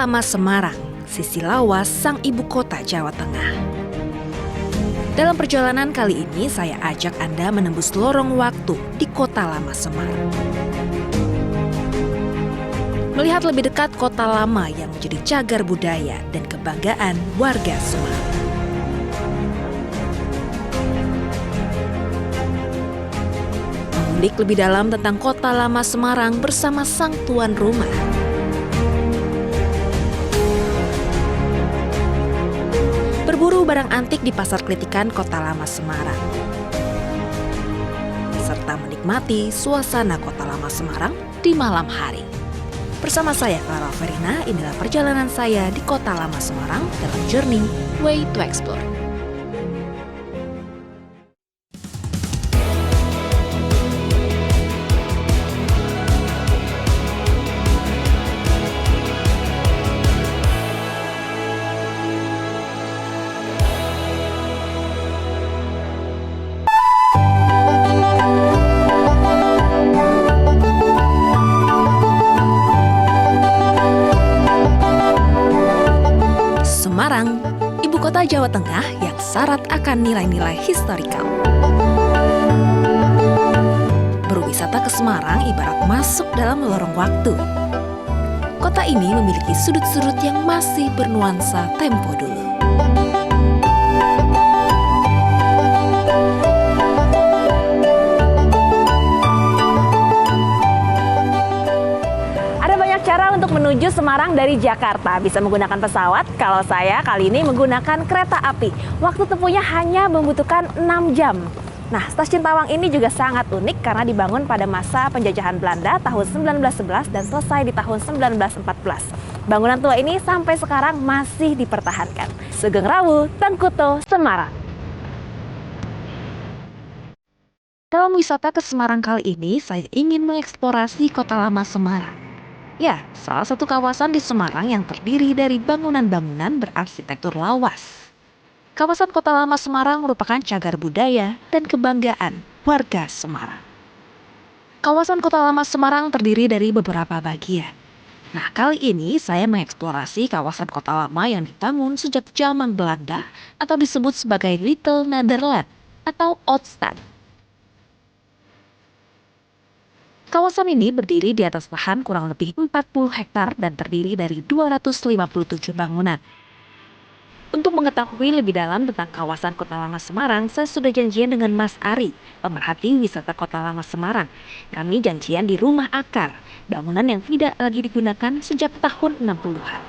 Lama Semarang, sisi lawas sang ibu kota Jawa Tengah. Dalam perjalanan kali ini, saya ajak Anda menembus lorong waktu di Kota Lama Semarang. Melihat lebih dekat kota lama yang menjadi cagar budaya dan kebanggaan warga Semarang. Mengulik lebih dalam tentang Kota Lama Semarang bersama sang tuan rumah. Berburu barang antik di Pasar Kritikan Kota Lama Semarang. Serta menikmati suasana Kota Lama Semarang di malam hari. Bersama saya, Clara Verina, inilah perjalanan saya di Kota Lama Semarang dalam Journey Way to Explore. Semarang, ibu kota Jawa Tengah yang syarat akan nilai-nilai historikal. Berwisata ke Semarang ibarat masuk dalam lorong waktu. Kota ini memiliki sudut-sudut yang masih bernuansa tempo dulu. Cara untuk menuju Semarang dari Jakarta bisa menggunakan pesawat. Kalau saya kali ini menggunakan kereta api. Waktu tempuhnya hanya membutuhkan 6 jam. Nah, stasiun Tawang ini juga sangat unik karena dibangun pada masa penjajahan Belanda tahun 1911 dan selesai di tahun 1914. Bangunan tua ini sampai sekarang masih dipertahankan. Sugeng Rawu, Tengkuto, Semarang. Dalam wisata ke Semarang kali ini, saya ingin mengeksplorasi Kota Lama Semarang. Ya, salah satu kawasan di Semarang yang terdiri dari bangunan-bangunan berarsitektur lawas. Kawasan Kota Lama Semarang merupakan cagar budaya dan kebanggaan warga Semarang. Kawasan Kota Lama Semarang terdiri dari beberapa bagian. Nah, kali ini saya mengeksplorasi kawasan Kota Lama yang dibangun sejak zaman Belanda atau disebut sebagai Little Nederland atau Oudstad. Kawasan ini berdiri di atas lahan kurang lebih 40 hektar dan terdiri dari 257 bangunan. Untuk mengetahui lebih dalam tentang kawasan Kota Lama Semarang, saya sudah janjian dengan Mas Ari, pemerhati wisata Kota Lama Semarang. Kami janjian di Rumah Akar, bangunan yang tidak lagi digunakan sejak tahun 60-an.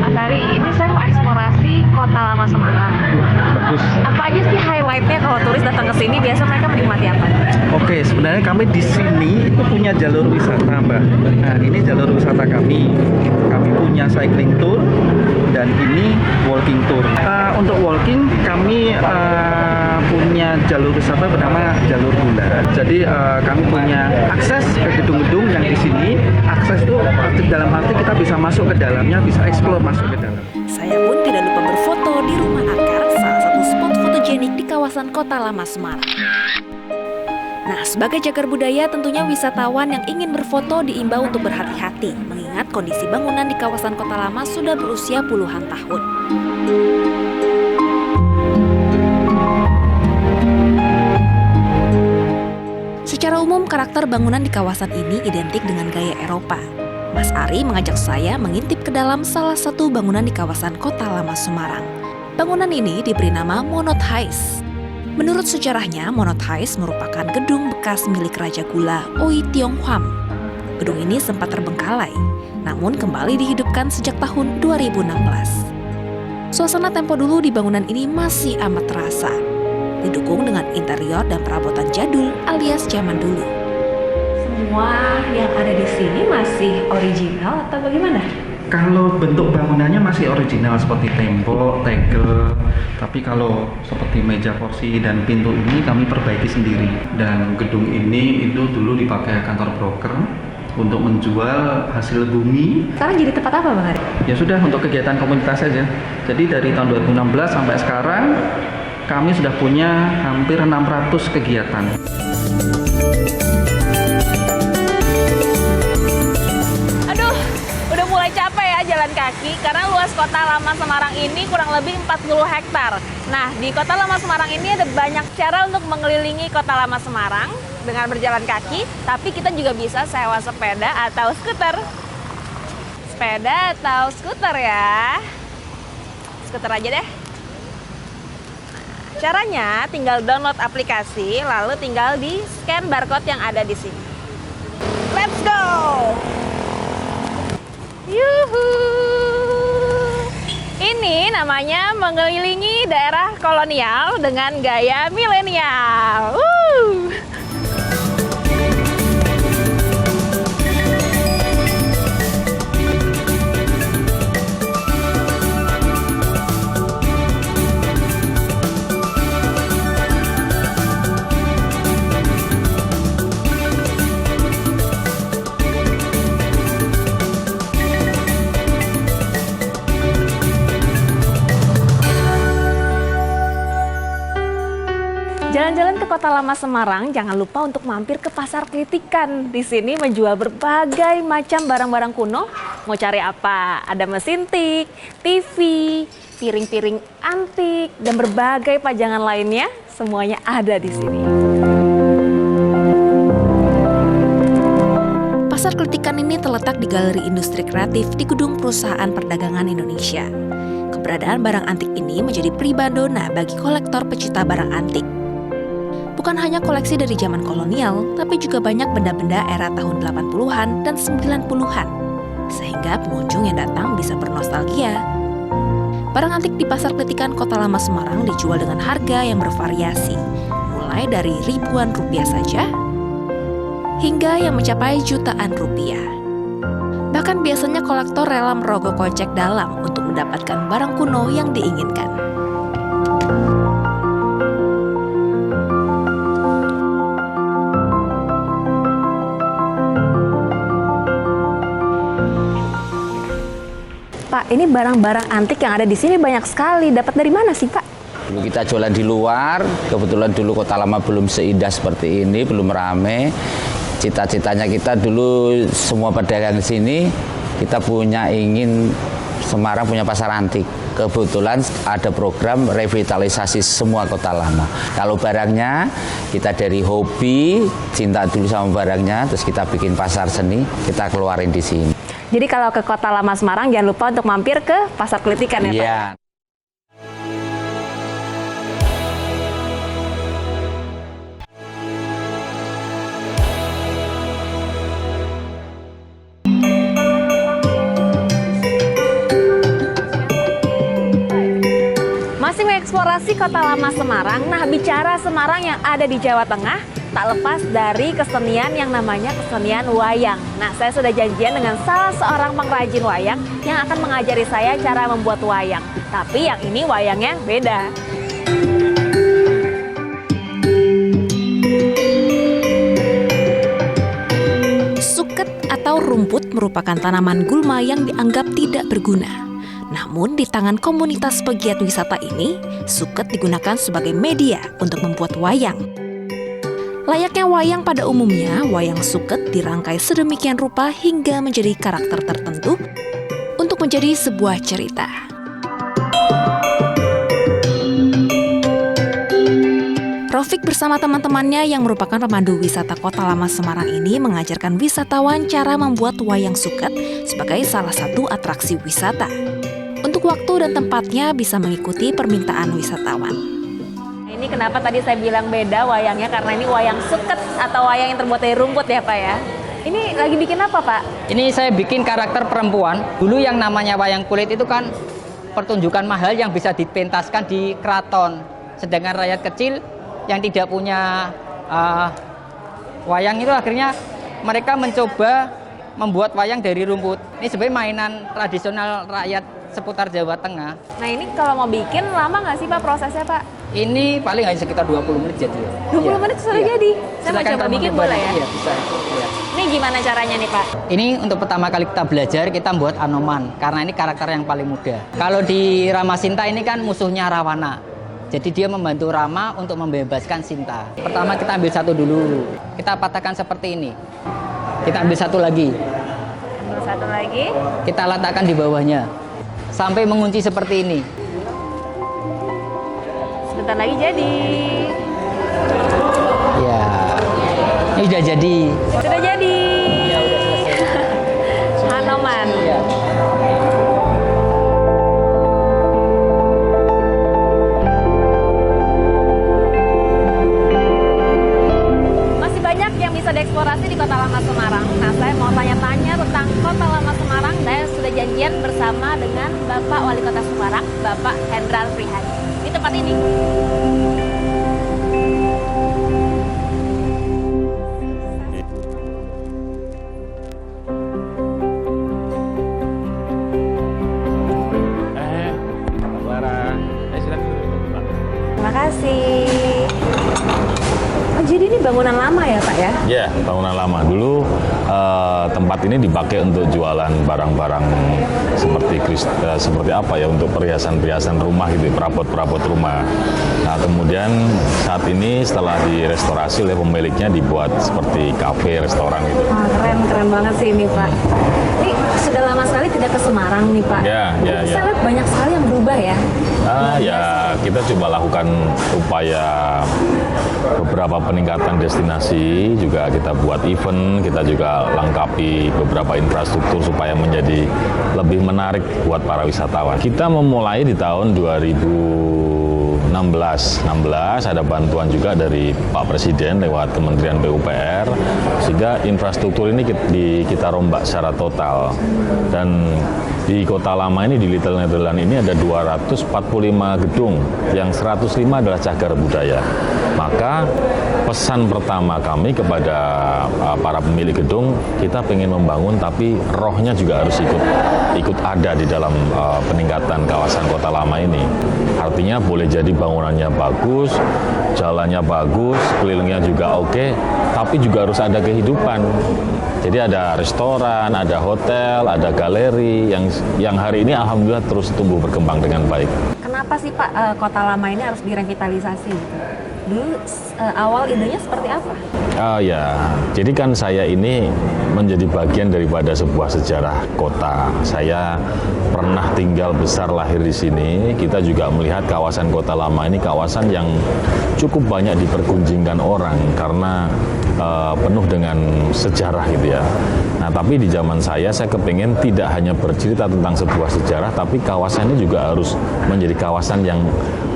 Mas Ari, ini saya mau eksplorasi Kota Lama Semarang. Bagus. Apa aja sih highlightnya kalau turis datang ke sini? Biasa mereka menikmati apa? Oke, sebenarnya kami di sini itu punya jalur wisata, Mbak. Nah, ini jalur wisata kami. Kami punya cycling tour dan ini walking tour. Untuk walking kami punya jalur wisata bernama jalur gula. Jadi kami punya akses ke gedung-gedung yang di sini. Akses itu dalam arti kita bisa masuk ke dalamnya, bisa explore masuk ke dalam. Saya pun tidak lupa berfoto di Rumah Akar, salah satu spot fotogenik di kawasan Kota Lama Semarang. Nah, sebagai cagar budaya, tentunya wisatawan yang ingin berfoto diimbau untuk berhati-hati, mengingat kondisi bangunan di kawasan Kota Lama sudah berusia puluhan tahun. Secara umum, karakter bangunan di kawasan ini identik dengan gaya Eropa. Mas Ari mengajak saya mengintip ke dalam salah satu bangunan di kawasan Kota Lama Semarang. Bangunan ini diberi nama Monodhuis. Menurut sejarahnya, Monodhuis merupakan gedung bekas milik Raja Gula Oei Tiong Ham. Gedung ini sempat terbengkalai, namun kembali dihidupkan sejak tahun 2016. Suasana tempo dulu di bangunan ini masih amat terasa, didukung dengan interior dan perabotan jadul alias zaman dulu. Semua yang ada di sini masih original atau bagaimana? Kalau bentuk bangunannya masih original seperti tembok, tegel, tapi kalau seperti meja kursi dan pintu ini kami perbaiki sendiri. Dan gedung ini itu dulu dipakai kantor broker untuk menjual hasil bumi. Sekarang jadi tempat apa, Bang Ari? Ya sudah, untuk kegiatan komunitas saja. Jadi dari tahun 2016 sampai sekarang kami sudah punya hampir 600 kegiatan. Aduh, udah mulai capek ya berjalan kaki karena luas Kota Lama Semarang ini kurang lebih 40 hektar. Nah, di Kota Lama Semarang ini ada banyak cara untuk mengelilingi Kota Lama Semarang dengan berjalan kaki, tapi kita juga bisa sewa sepeda atau skuter. Sepeda atau skuter ya. Skuter aja deh. Caranya tinggal download aplikasi, lalu tinggal di scan barcode yang ada di sini. Let's go! Yuhu! Ini namanya mengelilingi daerah kolonial dengan gaya milenial. Jalan-jalan ke Kota Lama Semarang, jangan lupa untuk mampir ke Pasar Kritikan. Di sini menjual berbagai macam barang-barang kuno. Mau cari apa? Ada mesin tik, TV, piring-piring antik, dan berbagai pajangan lainnya. Semuanya ada di sini. Pasar Kritikan ini terletak di Galeri Industri Kreatif di Gedung Perusahaan Perdagangan Indonesia. Keberadaan barang antik ini menjadi primadona bagi kolektor pecinta barang antik. Bukan hanya koleksi dari zaman kolonial, tapi juga banyak benda-benda era tahun 80-an dan 90-an. Sehingga pengunjung yang datang bisa bernostalgia. Barang antik di Pasar Kritikan Kota Lama Semarang dijual dengan harga yang bervariasi, mulai dari ribuan rupiah saja, hingga yang mencapai jutaan rupiah. Bahkan biasanya kolektor rela merogoh kocek dalam untuk mendapatkan barang kuno yang diinginkan. Pak, ini barang-barang antik yang ada di sini banyak sekali. Dapat dari mana sih, Pak? Dulu kita jualan di luar, kebetulan dulu Kota Lama belum seindah seperti ini, belum rame. Cita-citanya kita dulu semua pedagang di sini, kita ingin Semarang punya pasar antik. Kebetulan ada program revitalisasi semua Kota Lama. Kalau barangnya, kita dari hobi, cinta dulu sama barangnya, terus kita bikin pasar seni, kita keluarin di sini. Jadi kalau ke Kota Lama Semarang jangan lupa untuk mampir ke Pasar Kritikan ya, Pak? Iya. Masih mengeksplorasi Kota Lama Semarang. Nah, bicara Semarang yang ada di Jawa Tengah, tak lepas dari kesenian yang namanya kesenian wayang. Nah, saya sudah janjian dengan salah seorang pengrajin wayang yang akan mengajari saya cara membuat wayang. Tapi yang ini wayangnya beda. Suket atau rumput merupakan tanaman gulma yang dianggap tidak berguna. Namun di tangan komunitas pegiat wisata ini, suket digunakan sebagai media untuk membuat wayang. Layaknya wayang pada umumnya, wayang suket dirangkai sedemikian rupa hingga menjadi karakter tertentu untuk menjadi sebuah cerita. Rofik bersama teman-temannya yang merupakan pemandu wisata Kota Lama Semarang ini mengajarkan wisatawan cara membuat wayang suket sebagai salah satu atraksi wisata. Untuk waktu dan tempatnya bisa mengikuti permintaan wisatawan. Ini kenapa tadi saya bilang beda wayangnya, karena ini wayang suket atau wayang yang terbuat dari rumput ya, Pak ya. Ini lagi bikin apa, Pak? Ini saya bikin karakter perempuan. Dulu yang namanya wayang kulit itu kan pertunjukan mahal yang bisa dipentaskan di keraton. Sedangkan rakyat kecil yang tidak punya wayang itu akhirnya mereka mencoba membuat wayang dari rumput. Ini sebenarnya mainan tradisional rakyat seputar Jawa Tengah. Nah, ini kalau mau bikin lama nggak sih, Pak, prosesnya, Pak? Ini paling hanya sekitar 20 menit jadi. 20 menit sudah jadi? Saya mau coba bikin boleh ya? Iya, bisa. Iya. Ini gimana caranya nih, Pak? Ini untuk pertama kali kita belajar, kita buat Anoman. Karena ini karakter yang paling mudah. Kalau di Rama Sinta ini kan musuhnya Rawana. Jadi dia membantu Rama untuk membebaskan Sinta. Pertama kita ambil satu dulu. Kita patahkan seperti ini. Kita ambil satu lagi. Satu lagi. Kita letakkan di bawahnya sampai mengunci seperti ini. Sebentar lagi jadi. Ya, ini sudah jadi. Sudah jadi. Ya, udah selesai. Hanoman. Ya. Masih banyak yang bisa dieksplorasi di Kota Lama Semarang. Nah, saya mau tanya-tanya tentang Kota Lama Semarang. Saya sudah janjian bersama dengan Bapak Wali Kota Semarang, Bapak Hendrar Prihadi. Di tempat ini. Terima kasih. Oh, jadi ini bangunan lama ya, Pak ya? Ya, bangunan lama. Dulu tempat ini dipakai untuk jualan barang-barang seperti apa ya, untuk perhiasan-perhiasan rumah gitu, perabot-perabot rumah. Nah, kemudian saat ini setelah direstorasi oleh pemiliknya dibuat seperti kafe, restoran gitu. Wah, keren banget sih ini, Pak. Ini sudah lama sekali tidak ke Semarang nih, Pak. Ya. Saya lihat banyak sekali yang berubah ya. Ya, kita coba lakukan upaya beberapa peningkatan destinasi, juga kita buat event, kita juga lengkapi beberapa infrastruktur supaya menjadi lebih menarik buat para wisatawan. Kita memulai di tahun 2016 ada bantuan juga dari Pak Presiden lewat Kementerian PUPR, sehingga infrastruktur ini kita rombak secara total. Dan di Kota Lama ini, di Little Netherlands ini ada 245 gedung, yang 105 adalah cagar budaya. Maka pesan pertama kami kepada para pemilik gedung, kita pengen membangun tapi rohnya juga harus ikut ada di dalam peningkatan kawasan Kota Lama ini. Artinya boleh jadi bangunannya bagus, jalannya bagus, kelilingnya juga oke, tapi juga harus ada kehidupan. Jadi ada restoran, ada hotel, ada galeri yang hari ini alhamdulillah terus tumbuh berkembang dengan baik. Kenapa sih, Pak, Kota Lama ini harus direvitalisasi gitu? Dulu awal idenya seperti apa? Ya, jadi kan saya ini menjadi bagian daripada sebuah sejarah kota. Saya pernah tinggal besar lahir di sini. Kita juga melihat kawasan Kota Lama ini kawasan yang cukup banyak dipergunjingkan orang karena penuh dengan sejarah gitu ya. Nah, tapi di zaman saya kepingin tidak hanya bercerita tentang sebuah sejarah, tapi kawasan ini juga harus menjadi kawasan yang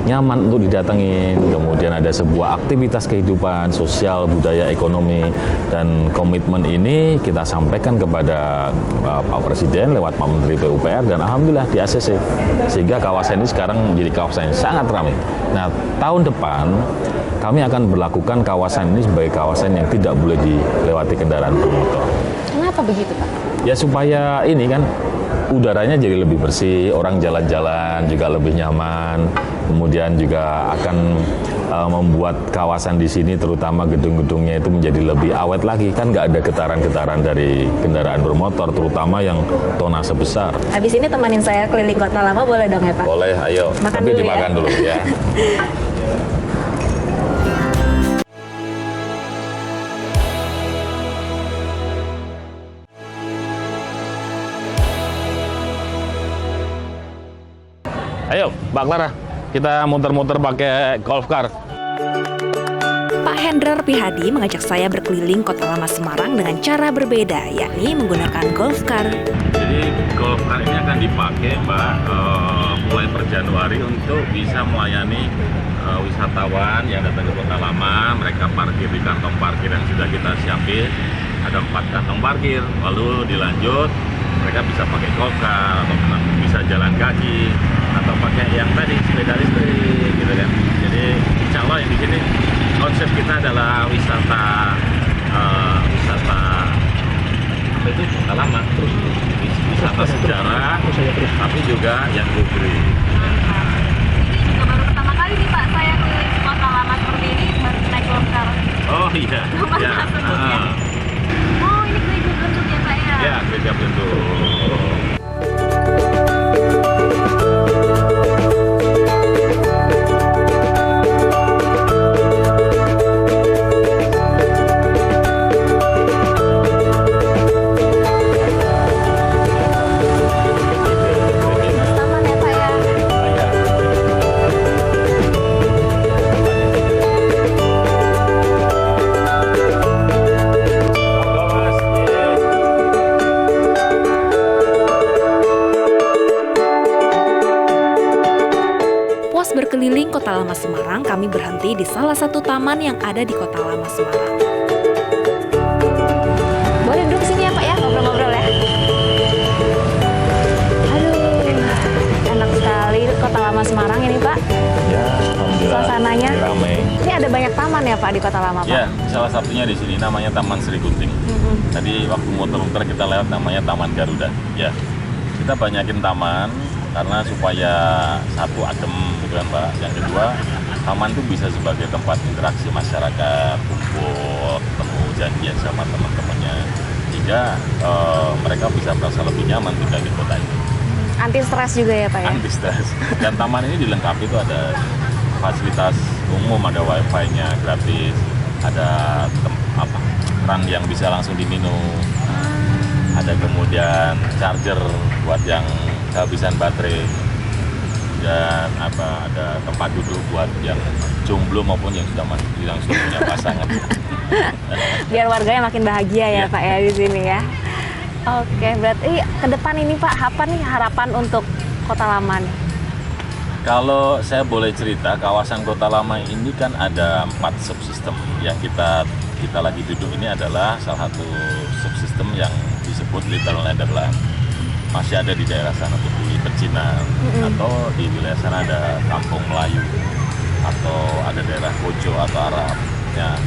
nyaman untuk didatengin. Kemudian ada sebuah aktivitas kehidupan, sosial, budaya, ekonomi, dan komitmen ini kita sampaikan kepada Pak Presiden lewat Pak Menteri PUPR, dan alhamdulillah di ACC, sehingga kawasan ini sekarang menjadi kawasan yang sangat ramai. Nah, tahun depan kami akan berlakukan kawasan ini sebagai kawasan yang tidak boleh dilewati kendaraan bermotor. Kenapa begitu, Pak? Ya supaya ini kan udaranya jadi lebih bersih, orang jalan-jalan juga lebih nyaman, kemudian juga akan membuat kawasan di sini terutama gedung-gedungnya itu menjadi lebih awet lagi, kan nggak ada getaran-getaran dari kendaraan bermotor, terutama yang tonase besar. Habis ini temanin saya keliling Kota Lama boleh dong ya, Pak? Boleh, ayo. Makan Tapi dulu dimakan ya. dulu ya. Ayo, Mbak Clara, kita muter-muter pakai golf car. Pak Hendrar Prihadi mengajak saya berkeliling Kota Lama Semarang dengan cara berbeda, yakni menggunakan golf car. Jadi golf car ini akan dipakai, Mbak, mulai per Januari untuk bisa melayani wisatawan yang datang ke Kota Lama. Mereka parkir di kantong parkir yang sudah kita siapin. Ada 4 kantong parkir, lalu dilanjut mereka bisa pakai golf car atau bisa jalan kaki atau pakai yang tadi sepeda listrik gitu kan. Jadi insya Allah yang di sini konsep kita adalah wisata apa itu Kota Lama, terus wisata sejarah, tapi juga yang gugri. Ini juga baru pertama kali nih, Pak, saya ke Kota Lama seperti ini, baru naik golf car. Oh iya. Belum Ya. pernah sebelumnya. Oh, ini gereja Belenduk ya, Pak ya? Ya, gereja Belenduk. Lama Semarang, kami berhenti di salah satu taman yang ada di Kota Lama Semarang. Boleh duduk sini ya Pak ya, ngobrol-ngobrol ya. Aduh, enak sekali Kota Lama Semarang ini Pak. Ya, alhamdulillah. Suasananya. Ramai. Ini ada banyak taman ya Pak di Kota Lama Pak? Ya, salah satunya di sini namanya Taman Sri Gunting. Tadi waktu muter-muter kita lewat namanya Taman Garuda. Ya, kita banyakin taman karena supaya satu adem gitu kan Pak. Yang kedua, taman itu bisa sebagai tempat interaksi masyarakat, kumpul, ketemu, janjian sama teman-temannya. Sehingga mereka bisa merasa lebih nyaman tinggal di kota ini. Anti stres juga ya Pak ya? Anti stres. Dan taman ini dilengkapi itu ada fasilitas umum, ada wifi-nya gratis, ada keran yang bisa langsung diminum, ada kemudian charger buat yang kehabisan baterai, dan ada tempat duduk buat yang jomblo maupun yang sudah punya pasangan. Biar warganya makin bahagia ya Iya. Pak ya di sini ya. Oke, berarti ke depan ini Pak, apa nih harapan untuk Kota Lama nih? Kalau saya boleh cerita, kawasan Kota Lama ini kan ada 4 subsistem. Yang kita lagi duduk ini adalah salah satu subsistem yang disebut Little Netherlands. Masih ada di daerah sana tuh, di Pecinan, atau di wilayah sana ada Kampung Melayu, atau ada daerah Kojo atau Arab. Nah,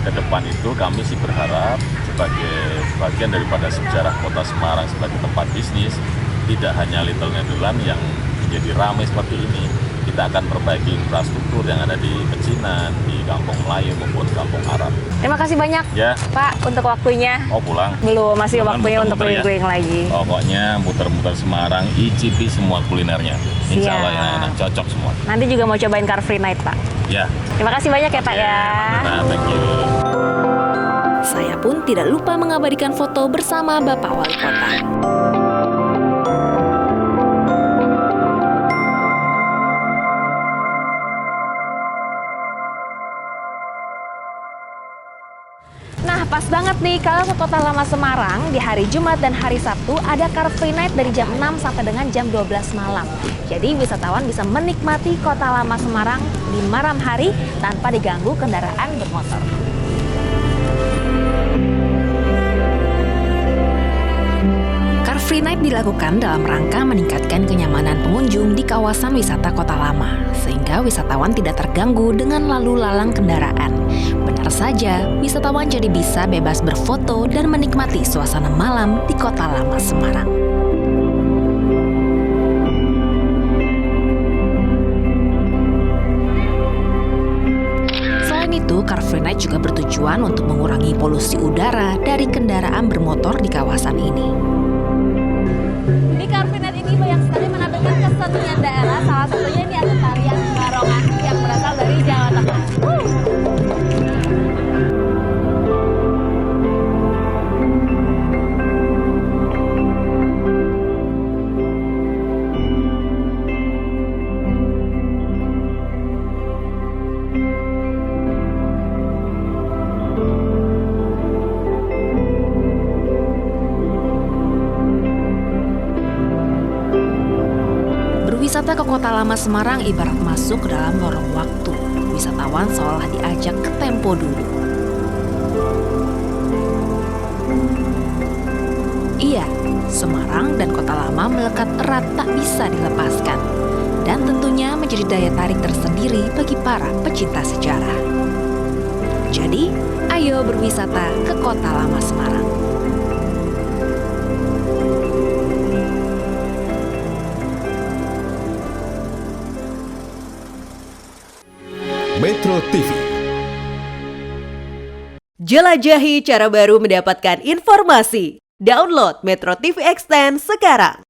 ke depan itu kami sih berharap sebagai bagian daripada sejarah Kota Semarang sebagai tempat bisnis, tidak hanya Little Netherlands yang menjadi ramai seperti ini, kita akan perbaiki infrastruktur yang ada di Pecinan, di Kampung Melayu maupun Kampung Arab. Terima kasih banyak Ya, Pak untuk waktunya. oh pulang. Belum, masih Jangan waktunya untuk muter-muter ya. keliling-keliling lagi. Pokoknya muter-muter Semarang, icipi semua kulinernya. Insya Allah Siap. enak-enak, cocok semua. Nanti juga mau cobain Car Free Night Pak. Ya. Terima kasih banyak ya Pak ya. Nah, thank you. Saya pun tidak lupa mengabadikan foto bersama Bapak Wali Kota. Nah, pas banget nih kalau ke Kota Lama Semarang di hari Jumat dan hari Sabtu ada Car Free Night dari jam 6 sampai dengan jam 12 malam. Jadi wisatawan bisa menikmati Kota Lama Semarang di malam hari tanpa diganggu kendaraan bermotor. Car Free Night dilakukan dalam rangka meningkatkan kenyamanan pengunjung di kawasan wisata Kota Lama, sehingga wisatawan tidak terganggu dengan lalu lalang kendaraan. Benar saja, wisatawan jadi bisa bebas berfoto dan menikmati suasana malam di Kota Lama Semarang. Selain itu, Car Free Night juga bertujuan untuk mengurangi polusi udara dari kendaraan bermotor di kawasan ini. Di Car Free Night ini banyak sekali menampilkan kesenian daerah, salah satunya ini ada tarian barongan yang berasal dari Jawa Tengah. Berwisata ke Kota Lama Semarang ibarat masuk ke dalam lorong waktu. Wisatawan seolah diajak ke tempo dulu. Iya, Semarang dan Kota Lama melekat erat tak bisa dilepaskan. Dan tentunya menjadi daya tarik tersendiri bagi para pecinta sejarah. Jadi, ayo berwisata ke Kota Lama Semarang. Metro TV. Jelajahi cara baru mendapatkan informasi. Download Metro TV Extend sekarang.